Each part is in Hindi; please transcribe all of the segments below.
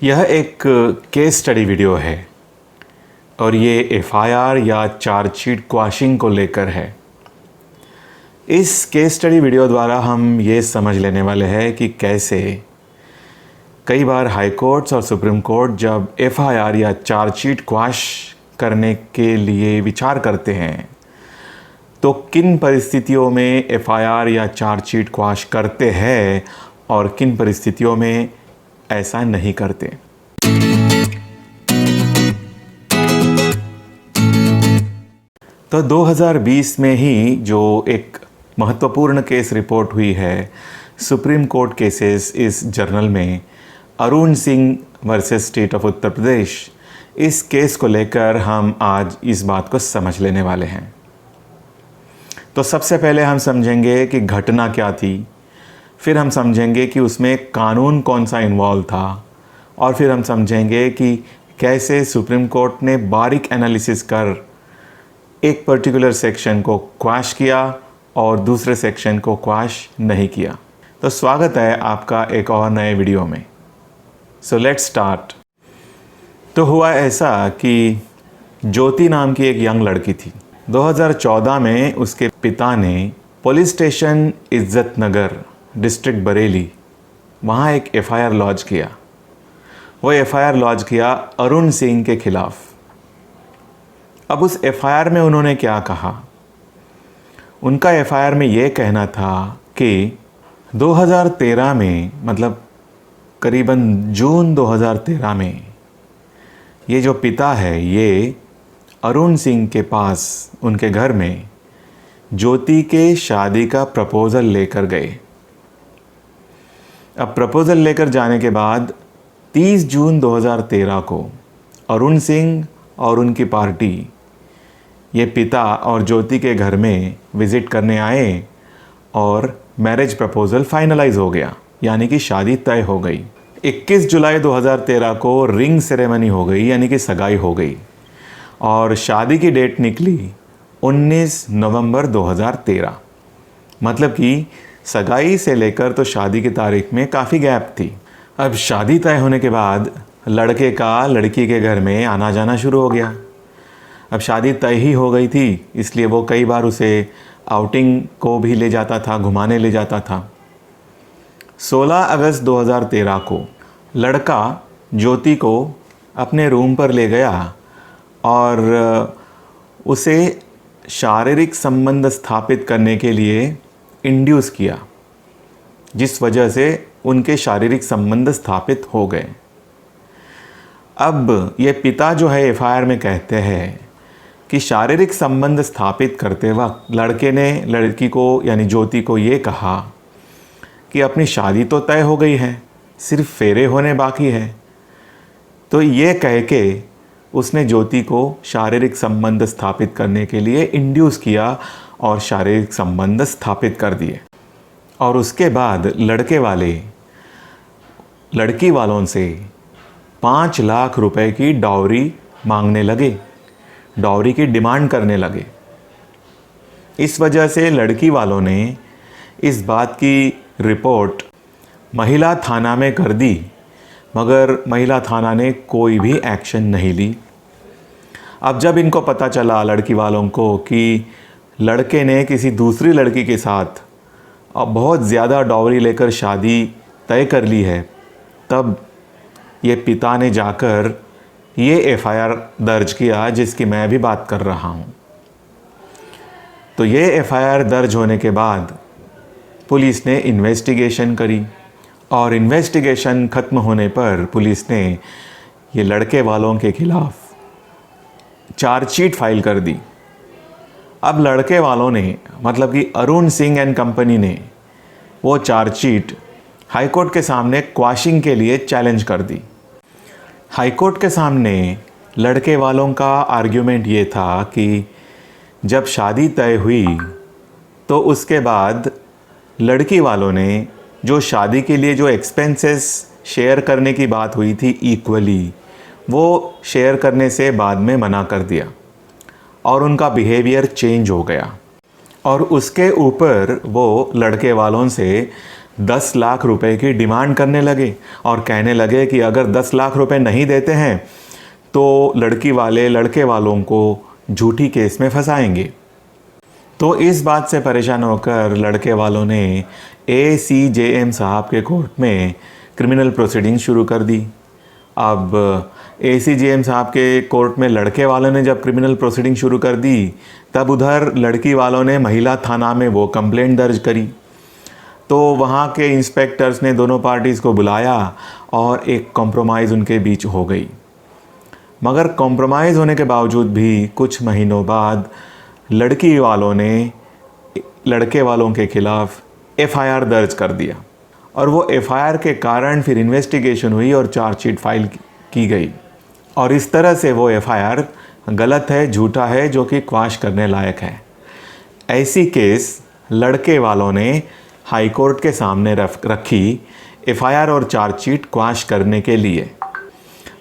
यह एक केस स्टडी वीडियो है और ये एफआईआर या चार्जशीट क्वाशिंग को लेकर है। इस केस स्टडी वीडियो द्वारा हम ये समझ लेने वाले हैं कि कैसे कई बार हाई कोर्ट्स और सुप्रीम कोर्ट जब एफआईआर या चार्जशीट क्वाश करने के लिए विचार करते हैं तो किन परिस्थितियों में एफआईआर या चार्जशीट क्वाश करते हैं और किन परिस्थितियों में ऐसा नहीं करते। तो 2020 में ही जो एक महत्वपूर्ण केस रिपोर्ट हुई है सुप्रीम कोर्ट केसेस इस जर्नल में, Arun Singh versus state of Uttar Pradesh, इस केस को लेकर हम आज इस बात को समझ लेने वाले हैं। तो सबसे पहले हम समझेंगे कि घटना क्या थी, फिर हम समझेंगे कि उसमें कानून कौन सा इन्वॉल्व था, और फिर हम समझेंगे कि कैसे सुप्रीम कोर्ट ने बारीक एनालिसिस कर एक पर्टिकुलर सेक्शन को क्वाश किया और दूसरे सेक्शन को क्वाश नहीं किया। तो स्वागत है आपका एक और नए वीडियो में। So let's start. तो हुआ ऐसा कि ज्योति नाम की एक यंग लड़की थी। 2014 में उसके पिता ने पुलिस स्टेशन इज्जत नगर, डिस्ट्रिक्ट बरेली, वहाँ एक एफआईआर लॉन्च किया। वो एफआईआर लॉन्च किया अरुण सिंह के खिलाफ। अब उस एफआईआर में उन्होंने क्या कहा? उनका एफआईआर में ये कहना था कि 2013 में, मतलब करीबन जून 2013 में, ये जो पिता है ये अरुण सिंह के पास उनके घर में ज्योति के शादी का प्रपोज़ल लेकर गए। अब प्रपोज़ल लेकर जाने के बाद 30 जून 2013 को अरुण सिंह और उनकी पार्टी ये पिता और ज्योति के घर में विज़िट करने आए और मैरिज प्रपोज़ल फाइनलाइज हो गया, यानी कि शादी तय हो गई। 21 जुलाई 2013 को रिंग सेरेमनी हो गई, यानी कि सगाई हो गई, और शादी की डेट निकली 19 नवंबर 2013। मतलब कि सगाई से लेकर तो शादी की तारीख में काफ़ी गैप थी। अब शादी तय होने के बाद लड़के का लड़की के घर में आना जाना शुरू हो गया। अब शादी तय ही हो गई थी, इसलिए वो कई बार उसे आउटिंग को भी ले जाता था, घुमाने ले जाता था। 16 अगस्त 2013 को लड़का ज्योति को अपने रूम पर ले गया और उसे शारीरिक संबंध स्थापित करने के लिए इंड्यूस किया, जिस वजह से उनके शारीरिक संबंध स्थापित हो गए। अब ये पिता जो है एफआईआर में कहते हैं कि शारीरिक संबंध स्थापित करते वक्त लड़के ने लड़की को यानी ज्योति को ये कहा कि अपनी शादी तो तय हो गई है, सिर्फ फेरे होने बाकी है। तो ये कह के उसने ज्योति को शारीरिक संबंध स्थापित करने के लिए इंड्यूस किया और शारीरिक संबंध स्थापित कर दिए। और उसके बाद लड़के वाले लड़की वालों से 5 लाख रुपए की डाउरी मांगने लगे, डाउरी की डिमांड करने लगे। इस वजह से लड़की वालों ने इस बात की रिपोर्ट महिला थाना में कर दी, मगर महिला थाना ने कोई भी एक्शन नहीं ली। अब जब इनको पता चला लड़की वालों को कि लड़के ने किसी दूसरी लड़की के साथ अब बहुत ज़्यादा डाउरी लेकर शादी तय कर ली है, तब ये पिता ने जाकर ये एफआईआर दर्ज किया जिसकी मैं अभी बात कर रहा हूँ। तो ये एफआईआर दर्ज होने के बाद पुलिस ने इन्वेस्टिगेशन करी और इन्वेस्टिगेशन ख़त्म होने पर पुलिस ने ये लड़के वालों के खिलाफ चार्जशीट फाइल कर दी। अब लड़के वालों ने, मतलब कि अरुण सिंह एंड कंपनी ने, वो चार्जशीट हाईकोर्ट के सामने क्वाशिंग के लिए चैलेंज कर दी। हाईकोर्ट के सामने लड़के वालों का आर्ग्यूमेंट ये था कि जब शादी तय हुई तो उसके बाद लड़की वालों ने जो शादी के लिए जो एक्सपेंसेस शेयर करने की बात हुई थी इक्वली, वो शेयर करने से बाद में मना कर दिया और उनका बिहेवियर चेंज हो गया। और उसके ऊपर वो लड़के वालों से 10 लाख रुपए की डिमांड करने लगे और कहने लगे कि अगर 10 लाख रुपए नहीं देते हैं तो लड़की वाले लड़के वालों को झूठी केस में फंसाएंगे। तो इस बात से परेशान होकर लड़के वालों ने ACJM साहब के कोर्ट में क्रिमिनल प्रोसीडिंग शुरू कर दी। अब ACJM साहब के कोर्ट में लड़के वालों ने जब क्रिमिनल प्रोसीडिंग शुरू कर दी, तब उधर लड़की वालों ने महिला थाना में वो कंप्लेंट दर्ज करी। तो वहाँ के इंस्पेक्टर्स ने दोनों पार्टीज़ को बुलाया और एक कॉम्प्रोमाइज़ उनके बीच हो गई। मगर कॉम्प्रोमाइज़ होने के बावजूद भी कुछ महीनों बाद लड़की वालों ने लड़के वालों के ख़िलाफ़ FIR दर्ज कर दिया और वो FIR के कारण फिर इन्वेस्टिगेशन हुई और चार्जशीट फाइल की गई और इस तरह से वो FIR गलत है, झूठा है, जो कि क्वाश करने लायक है। ऐसी केस लड़के वालों ने हाई कोर्ट के सामने रखी FIR और चार्जशीट क्वाश करने के लिए,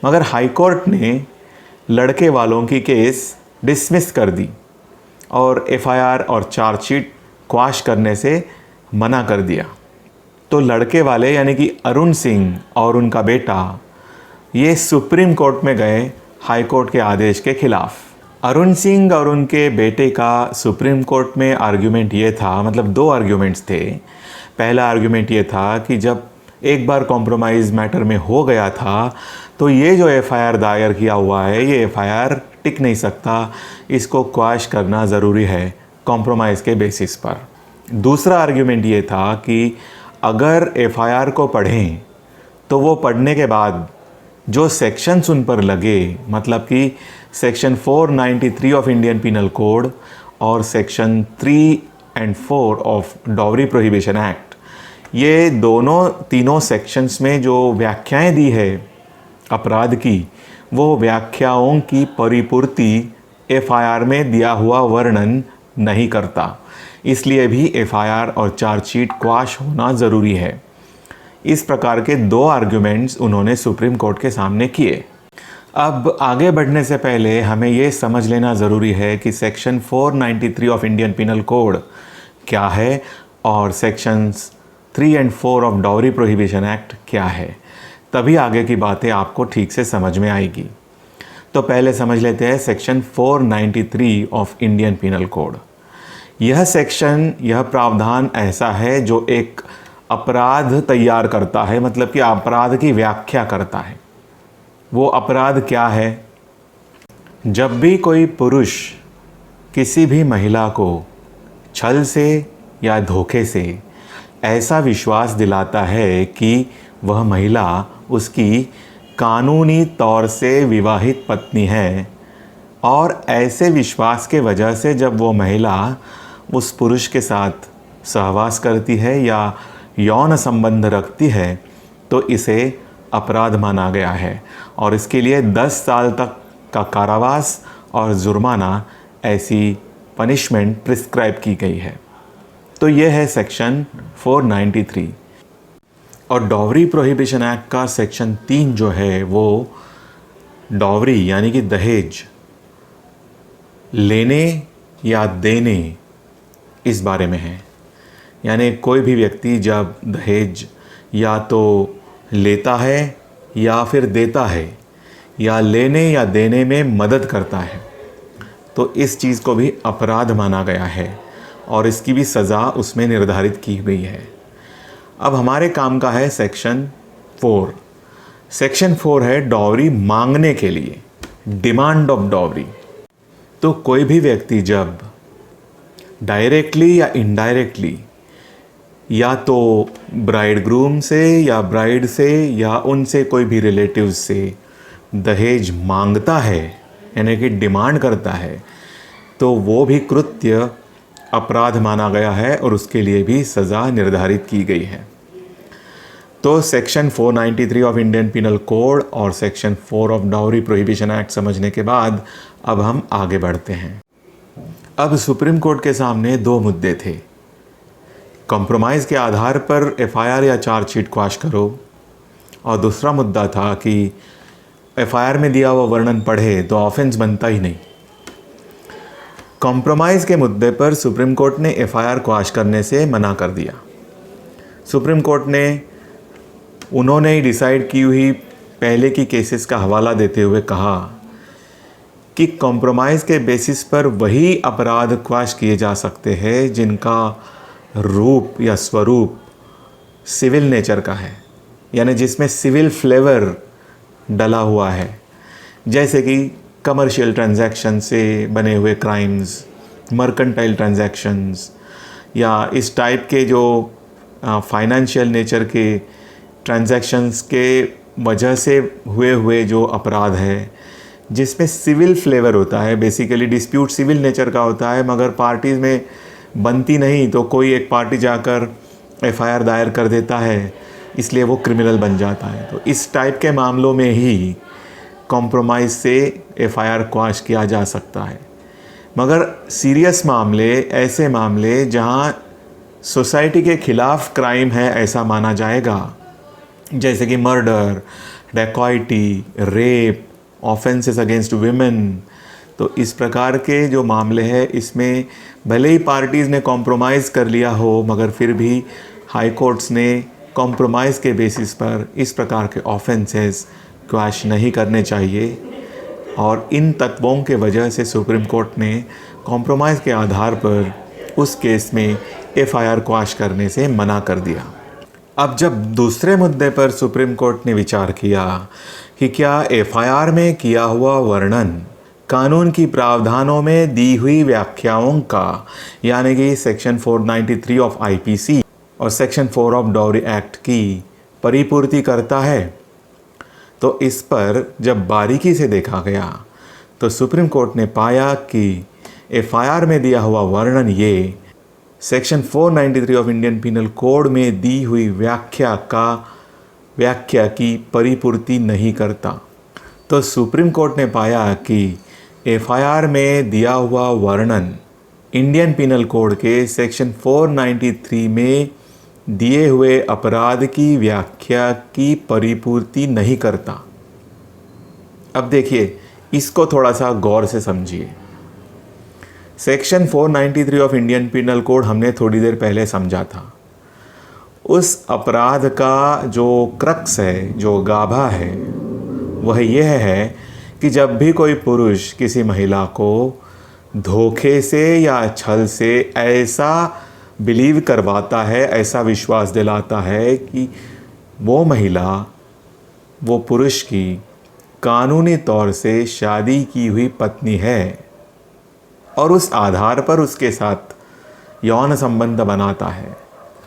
मगर हाई कोर्ट ने लड़के वालों की केस डिसमिस कर दी और FIR और चार्जशीट क्वाश करने से मना कर दिया। तो लड़के वाले यानी कि अरुण सिंह और उनका बेटा ये सुप्रीम कोर्ट में गए हाई कोर्ट के आदेश के खिलाफ। अरुण सिंह और उनके बेटे का सुप्रीम कोर्ट में आर्ग्यूमेंट ये था, मतलब 2 आर्ग्यूमेंट्स थे। पहला आर्ग्यूमेंट ये था कि जब एक बार कॉम्प्रोमाइज़ मैटर में हो गया था तो ये जो FIR दायर किया हुआ है ये FIR टिक नहीं सकता, इसको क्वाश करना ज़रूरी है कॉम्प्रोमाइज़ के बेसिस पर। दूसरा आर्ग्यूमेंट ये था कि अगर FIR को पढ़ें तो वो पढ़ने के बाद जो सेक्शंस उन पर लगे, मतलब कि section 493 of Indian penal code और section 3 and 4 of dowry prohibition act, ये तीनों सेक्शंस में जो व्याख्याएं दी है अपराध की, वो व्याख्याओं की परिपूर्ति FIR में दिया हुआ वर्णन नहीं करता। इसलिए भी FIR और चार्जशीट क्वाश होना ज़रूरी है। इस प्रकार के 2 आर्ग्यूमेंट्स उन्होंने सुप्रीम कोर्ट के सामने किए। अब आगे बढ़ने से पहले हमें ये समझ लेना ज़रूरी है कि section 493 of Indian penal code क्या है और sections 3 and 4 of dowry prohibition act क्या है, तभी आगे की बातें आपको ठीक से समझ में आएगी। तो पहले समझ लेते हैं section 493 of Indian penal code. यह सेक्शन, यह प्रावधान ऐसा है जो एक अपराध तैयार करता है, मतलब कि अपराध की व्याख्या करता है। वो अपराध क्या है? जब भी कोई पुरुष किसी भी महिला को छल से या धोखे से ऐसा विश्वास दिलाता है कि वह महिला उसकी कानूनी तौर से विवाहित पत्नी है और ऐसे विश्वास के वजह से जब वो महिला उस पुरुष के साथ सहवास करती है या यौन संबंध रखती है, तो इसे अपराध माना गया है और इसके लिए 10 साल तक का कारावास और जुर्माना ऐसी पनिशमेंट प्रिस्क्राइब की गई है। तो यह है सेक्शन 493। और डॉवरी प्रोहिबिशन एक्ट का सेक्शन 3 जो है वो डॉवरी यानी कि दहेज लेने या देने इस बारे में है। यानी कोई भी व्यक्ति जब दहेज या तो लेता है या फिर देता है या लेने या देने में मदद करता है, तो इस चीज़ को भी अपराध माना गया है और इसकी भी सज़ा उसमें निर्धारित की गई है। अब हमारे काम का है सेक्शन 4। सेक्शन 4 है डॉवरी मांगने के लिए, डिमांड ऑफ डॉवरी। तो कोई भी व्यक्ति जब डायरेक्टली या इनडायरेक्टली या तो ब्राइड ग्रूम से या ब्राइड से या उनसे कोई भी रिलेटिव से दहेज मांगता है यानी कि डिमांड करता है, तो वो भी कृत्य अपराध माना गया है और उसके लिए भी सज़ा निर्धारित की गई है। तो section 493 of Indian penal code और section 4 of dowry prohibition act समझने के बाद अब हम आगे बढ़ते हैं। अब सुप्रीम कोर्ट के सामने 2 मुद्दे थे। कॉम्प्रोमाइज़ के आधार पर FIR या चार्जशीट क्वाश करो, और दूसरा मुद्दा था कि FIR में दिया हुआ वर्णन पढ़े तो ऑफेंस बनता ही नहीं। कॉम्प्रोमाइज़ के मुद्दे पर सुप्रीम कोर्ट ने FIR क्वाश करने से मना कर दिया। सुप्रीम कोर्ट ने उन्होंने ही डिसाइड की हुई पहले की केसेस का हवाला देते हुए कहा कि कॉम्प्रोमाइज़ के बेसिस पर वही अपराध क्वैश किए जा सकते हैं जिनका रूप या स्वरूप सिविल नेचर का है, यानी जिसमें सिविल फ्लेवर डला हुआ है, जैसे कि कमर्शियल ट्रांजैक्शन से बने हुए क्राइम्स, मर्केंटाइल ट्रांजैक्शंस, या इस टाइप के जो फाइनेंशियल नेचर के ट्रांजैक्शंस के वजह से हुए जो अपराध है जिसमें सिविल फ्लेवर होता है। बेसिकली डिस्प्यूट सिविल नेचर का होता है, मगर पार्टीज़ में बनती नहीं तो कोई एक पार्टी जाकर एफआईआर दायर कर देता है, इसलिए वो क्रिमिनल बन जाता है। तो इस टाइप के मामलों में ही कॉम्प्रोमाइज़ से एफआईआर क्वैश किया जा सकता है। मगर सीरियस मामले, ऐसे मामले जहां सोसाइटी के ख़िलाफ़ क्राइम है ऐसा माना जाएगा, जैसे कि murder, dacoity, rape, offences against women, तो इस प्रकार के जो मामले हैं इसमें भले ही पार्टीज़ ने कॉम्प्रोमाइज़ कर लिया हो, मगर फिर भी हाई कोर्ट्स ने कॉम्प्रोमाइज़ के बेसिस पर इस प्रकार के ऑफेंसेस क्वैश नहीं करने चाहिए। और इन तत्वों के वजह से सुप्रीम कोर्ट ने कॉम्प्रोमाइज़ के आधार पर उस केस में एफआईआर क्वैश करने से मना कर दिया। अब जब दूसरे मुद्दे पर सुप्रीम कोर्ट ने विचार किया कि क्या एफआईआर में किया हुआ वर्णन कानून की प्रावधानों में दी हुई व्याख्याओं का, यानी कि सेक्शन 493 ऑफ आईपीसी और सेक्शन 4 ऑफ डाउरी एक्ट की परिपूर्ति करता है, तो इस पर जब बारीकी से देखा गया तो सुप्रीम कोर्ट ने पाया कि एफआईआर में दिया हुआ वर्णन ये section 493 of Indian penal code में दी हुई व्याख्या की परिपूर्ति नहीं करता। तो सुप्रीम कोर्ट ने पाया कि एफआईआर में दिया हुआ वर्णन इंडियन पिनल कोड के सेक्शन 493 में दिए हुए अपराध की व्याख्या की परिपूर्ति नहीं करता। अब देखिए, इसको थोड़ा सा गौर से समझिए। Section 493 of Indian penal code हमने थोड़ी देर पहले समझा था। उस अपराध का जो क्रक्स है, जो गाभा है, वह यह है कि जब भी कोई पुरुष किसी महिला को धोखे से या छल से ऐसा बिलीव करवाता है, ऐसा विश्वास दिलाता है कि वो महिला वो पुरुष की कानूनी तौर से शादी की हुई पत्नी है और उस आधार पर उसके साथ यौन संबंध बनाता है,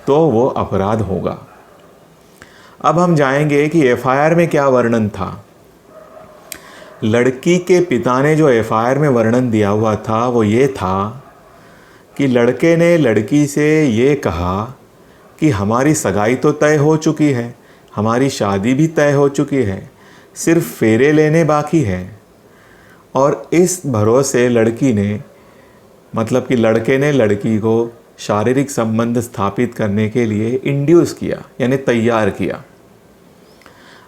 तो वो अपराध होगा। अब हम जाएंगे कि एफआईआर में क्या वर्णन था। लड़की के पिता ने जो एफआईआर में वर्णन दिया हुआ था वो ये था कि लड़के ने लड़की से ये कहा कि हमारी सगाई तो तय हो चुकी है, हमारी शादी भी तय हो चुकी है, सिर्फ फेरे लेने बाकी है। और इस भरोसे लड़की ने, मतलब कि लड़के ने लड़की को शारीरिक संबंध स्थापित करने के लिए इंड्यूस किया, यानी तैयार किया।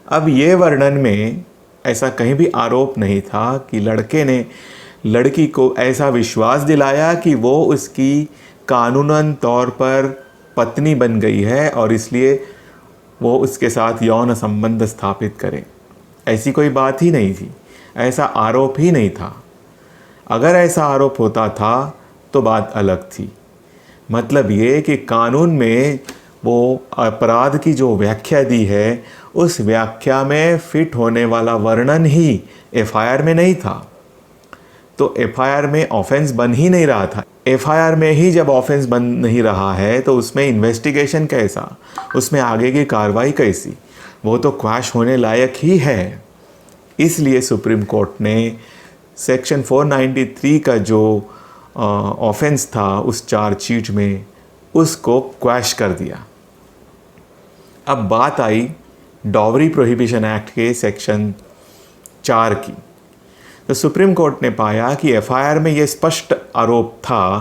अब ये वर्णन में ऐसा कहीं भी आरोप नहीं था कि लड़के ने लड़की को ऐसा विश्वास दिलाया कि वो उसकी कानूनन तौर पर पत्नी बन गई है और इसलिए वो उसके साथ यौन संबंध स्थापित करे। ऐसी कोई बात ही नहीं थी, ऐसा आरोप ही नहीं था। अगर ऐसा आरोप होता था तो बात अलग थी। मतलब ये कि कानून में वो अपराध की जो व्याख्या दी है, उस व्याख्या में फिट होने वाला वर्णन ही एफआईआर में नहीं था, तो एफआईआर में ऑफेंस बन ही नहीं रहा था। एफआईआर में ही जब ऑफेंस बन नहीं रहा है तो उसमें इन्वेस्टिगेशन कैसा, उसमें आगे की कार्रवाई कैसी, वो तो क्वैश होने लायक ही है। इसलिए सुप्रीम कोर्ट ने सेक्शन 493 का जो ऑफेंस था उस चार्जशीट में उसको क्वैश कर दिया। अब बात आई डॉवरी प्रोहिबिशन एक्ट के सेक्शन 4 की। तो सुप्रीम कोर्ट ने पाया कि एफआईआर में ये स्पष्ट आरोप था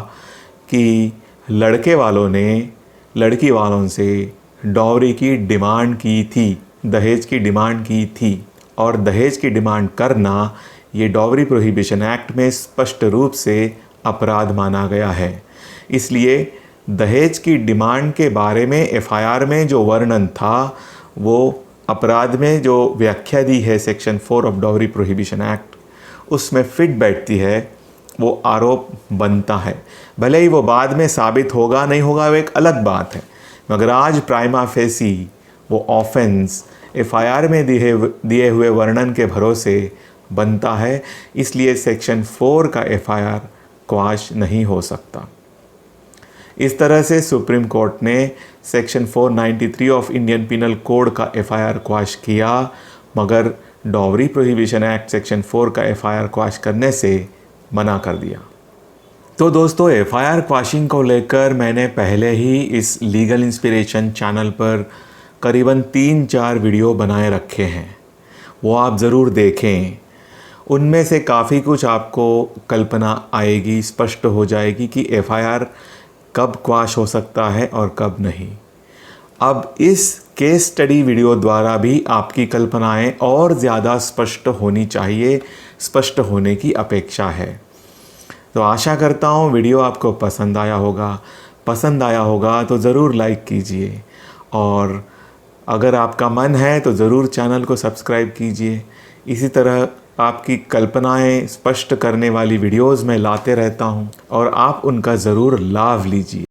कि लड़के वालों ने लड़की वालों से डॉवरी की डिमांड की थी, दहेज की डिमांड की थी, और दहेज की डिमांड करना ये डॉवरी प्रोहिबिशन एक्ट में स्पष्ट रूप से अपराध माना गया है। इसलिए दहेज की डिमांड के बारे में एफआईआर में जो वर्णन था वो अपराध में जो व्याख्या दी है section 4 of dowry prohibition act उसमें फिट बैठती है, वो आरोप बनता है। भले ही वो बाद में साबित होगा नहीं होगा वो एक अलग बात है, मगर आज प्राइमा फेसी वो ऑफेंस एफआईआर में दिए हुए वर्णन के भरोसे बनता है, इसलिए सेक्शन 4 का एफआईआर क्वाश नहीं हो सकता। इस तरह से सुप्रीम कोर्ट ने section 493 of Indian penal code का एफआईआर क्वाश किया, मगर डाउरी प्रोहिबिशन एक्ट सेक्शन 4 का एफआईआर क्वाश करने से मना कर दिया। तो दोस्तों, एफआईआर क्वाशिंग को लेकर मैंने पहले ही इस लीगल इंस्पिरेशन चैनल पर करीबन 3-4 वीडियो बनाए रखे हैं, वो आप ज़रूर देखें। उनमें से काफ़ी कुछ आपको कल्पना आएगी, स्पष्ट हो जाएगी कि एफआईआर कब क्वाश हो सकता है और कब नहीं। अब इस केस स्टडी वीडियो द्वारा भी आपकी कल्पनाएं और ज़्यादा स्पष्ट होनी चाहिए, स्पष्ट होने की अपेक्षा है। तो आशा करता हूँ वीडियो आपको पसंद आया होगा। पसंद आया होगा तो ज़रूर लाइक कीजिए, और अगर आपका मन है तो ज़रूर चैनल को सब्सक्राइब कीजिए। इसी तरह आपकी कल्पनाएं स्पष्ट करने वाली वीडियोज़ मैं लाते रहता हूँ और आप उनका ज़रूर लाभ लीजिए।